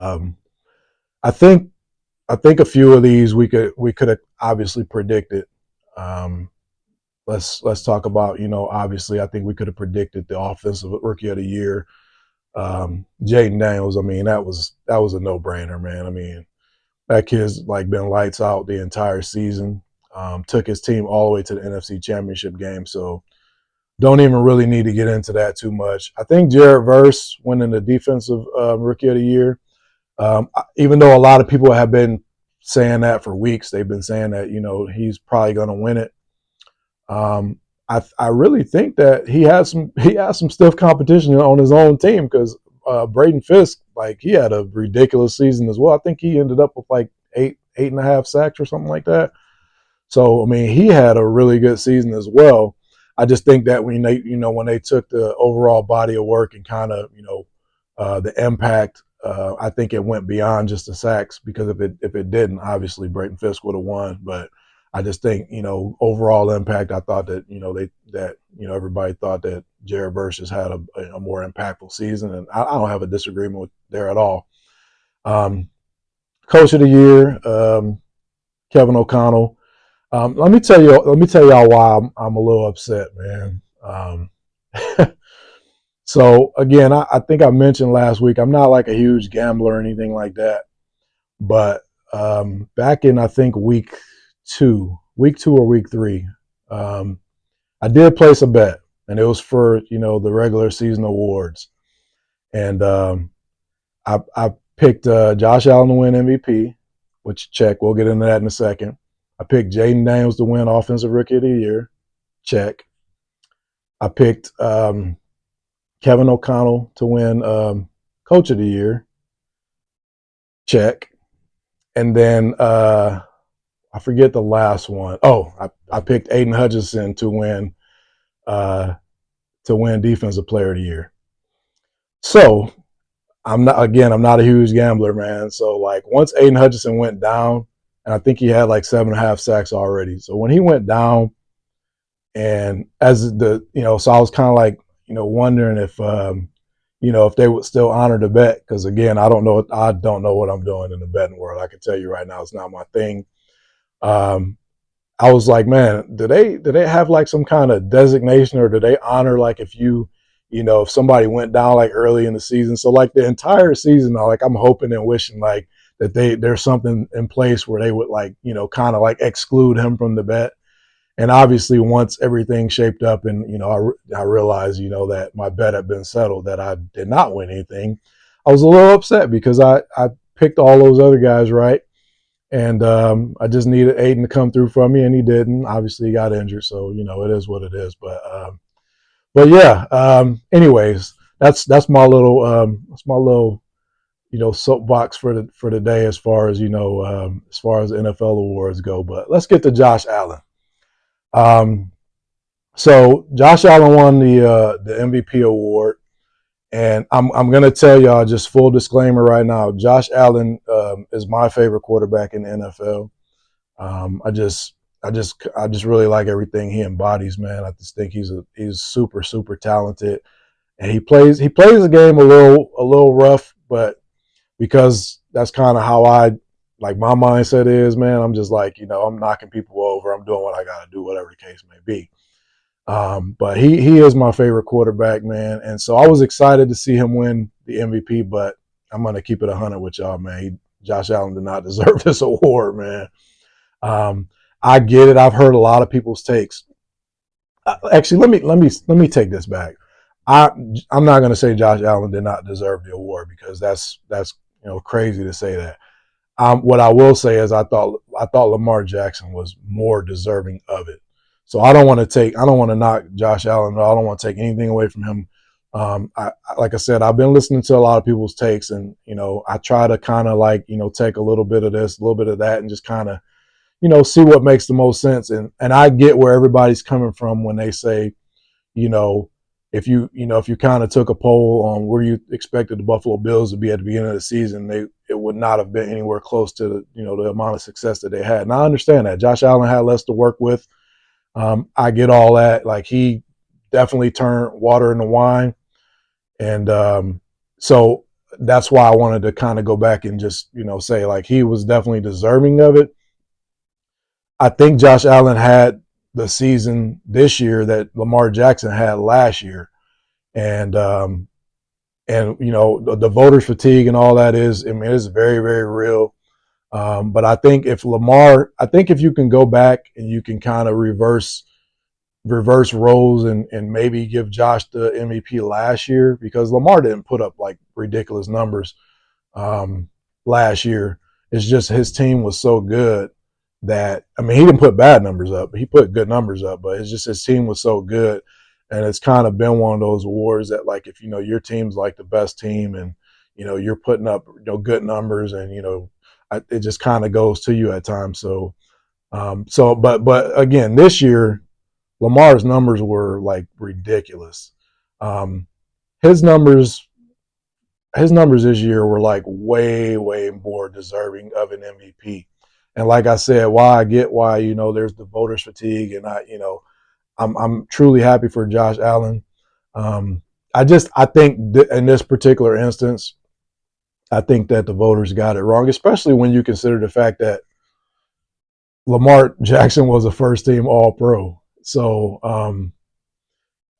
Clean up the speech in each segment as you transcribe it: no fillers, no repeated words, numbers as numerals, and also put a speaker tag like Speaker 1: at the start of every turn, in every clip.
Speaker 1: Um, I think I think a few of these we could have obviously predicted. Um, let's talk about, obviously I think we could have predicted the offensive rookie of the year, Jaden Daniels. I mean, that was a no brainer, man. I mean, that kid's like been lights out the entire season. Took his team all the way to the NFC Championship game. So don't even really need to get into that too much. I think Jared Verse winning the defensive rookie of the year. Even though a lot of people have been saying that for weeks, they've been saying that he's probably going to win it. Um, I really think that he has some stiff competition on his own team because Braden Fisk, like, he had a ridiculous season as well. I think he ended up with like eight and a half sacks or something like that. So I mean, he had a really good season as well. I just think that when they took the overall body of work and kind of the impact, I think it went beyond just the sacks, because if it didn't, obviously Brayton Fisk would have won. But I just think overall impact. I thought that everybody thought that Jared Verse had a more impactful season, and I don't have a disagreement with there at all. Um, Coach of the year, Kevin O'Connell. Let me tell y'all why I'm a little upset, man. So again, I think I mentioned last week, I'm not like a huge gambler or anything like that, but back in, I think, week two or week three, um, I did place a bet, and it was for the regular season awards, and I picked Josh Allen to win MVP, which, check. We'll get into that in a second. I picked Jaden Daniels to win Offensive Rookie of the Year. Check. I picked Kevin O'Connell to win Coach of the Year. Check. And then I forget the last one. Oh, I picked Aiden Hutchinson uh, to win Defensive Player of the Year. So I'm not a huge gambler, man. So like, once Aiden Hutchinson went down, and I think he had like 7.5 sacks already. So when he went down, and so I was kind of like, wondering if they would still honor the bet, because again, I don't know what I'm doing in the betting world. I can tell you right now, it's not my thing. Um, I was like, man, do they have like some kind of designation, or do they honor, like, if somebody went down like early in the season? So like the entire season, like, I'm hoping and wishing like that there's something in place where they would, like, kind of like exclude him from the bet. And obviously, once everything shaped up, and I realized that my bet had been settled, that I did not win anything, I was a little upset because I picked all those other guys right, and I just needed Aiden to come through for me, and he didn't. Obviously, he got injured, so it is what it is. But yeah. Anyways, that's my little soapbox for the day, as far as NFL awards go. But let's get to Josh Allen. Um, so Josh Allen won the MVP award, and I'm gonna tell y'all, just full disclaimer right now. Josh Allen is my favorite quarterback in the NFL. I just really like everything he embodies, man. I just think he's super super talented, and he plays the game a little rough, but because that's kind of how my mindset is, man. I'm just like, I'm knocking people over. I'm doing what I got to do, whatever the case may be. But he is my favorite quarterback, man. And so I was excited to see him win the MVP, but I'm going to keep it 100 with y'all, man. Josh Allen did not deserve this award, man. Um, I get it. I've heard a lot of people's takes. Actually, let me take this back. I I'm not going to say Josh Allen did not deserve the award, because that's crazy to say that. What I will say is, I thought Lamar Jackson was more deserving of it. So I don't want to knock Josh Allen. I don't want to take anything away from him. Like I said, I've been listening to a lot of people's takes, and I try to kind of like take a little bit of this, a little bit of that, and just kind of see what makes the most sense. And I get where everybody's coming from when they say, you know, if you kind of took a poll on where you expected the Buffalo Bills to be at the beginning of the season, it would not have been anywhere close to the amount of success that they had. And I understand that Josh Allen had less to work with. I get all that. Like, he definitely turned water into wine, and so that's why I wanted to kind of go back and just, say like he was definitely deserving of it. I think Josh Allen had the season this year that Lamar Jackson had last year. And, the voters fatigue and all that is, I mean, it's very, very real. But I think if you can go back and you can kind of reverse roles and maybe give Josh the MVP last year, because Lamar didn't put up like ridiculous numbers um, last year. It's just his team was so good that, I mean, he didn't put bad numbers up. He put good numbers up, but it's just his team was so good. And it's kind of been one of those awards that, like, if your team's like the best team and you're putting up good numbers, and it just kind of goes to you at times. But again, this year Lamar's numbers were like ridiculous. Um, his numbers his numbers this year were like way, way more deserving of an MVP. And like I said, why I get why, there's the voters fatigue, and I'm truly happy for Josh Allen. Um, I think in this particular instance, I think that the voters got it wrong, especially when you consider the fact that Lamar Jackson was a first team All Pro. So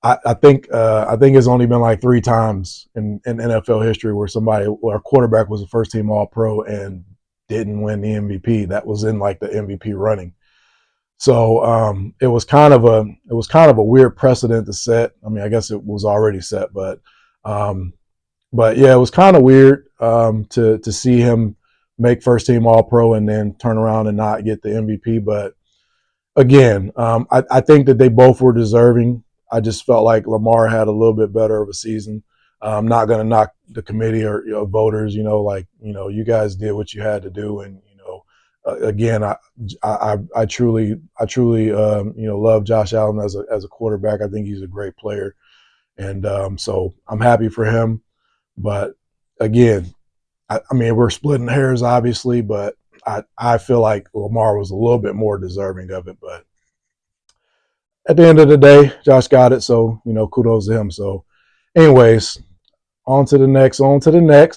Speaker 1: I think it's only been like 3 times in NFL history where a quarterback was a first team All Pro and didn't win the MVP. That was in like the MVP running. So it was kind of a weird precedent to set. I mean, I guess it was already set, um, but yeah, it was kind of weird to see him make first team All Pro and then turn around and not get the MVP. But again, I think that they both were deserving. I just felt like Lamar had a little bit better of a season. I'm not going to knock the committee or voters. You guys did what you had to do, and again, I truly love Josh Allen as a quarterback. I think he's a great player, and so I'm happy for him. But again, I mean, we're splitting hairs, obviously, but I feel like Lamar was a little bit more deserving of it. But at the end of the day, Josh got it, so kudos to him. So, anyways, on to the next.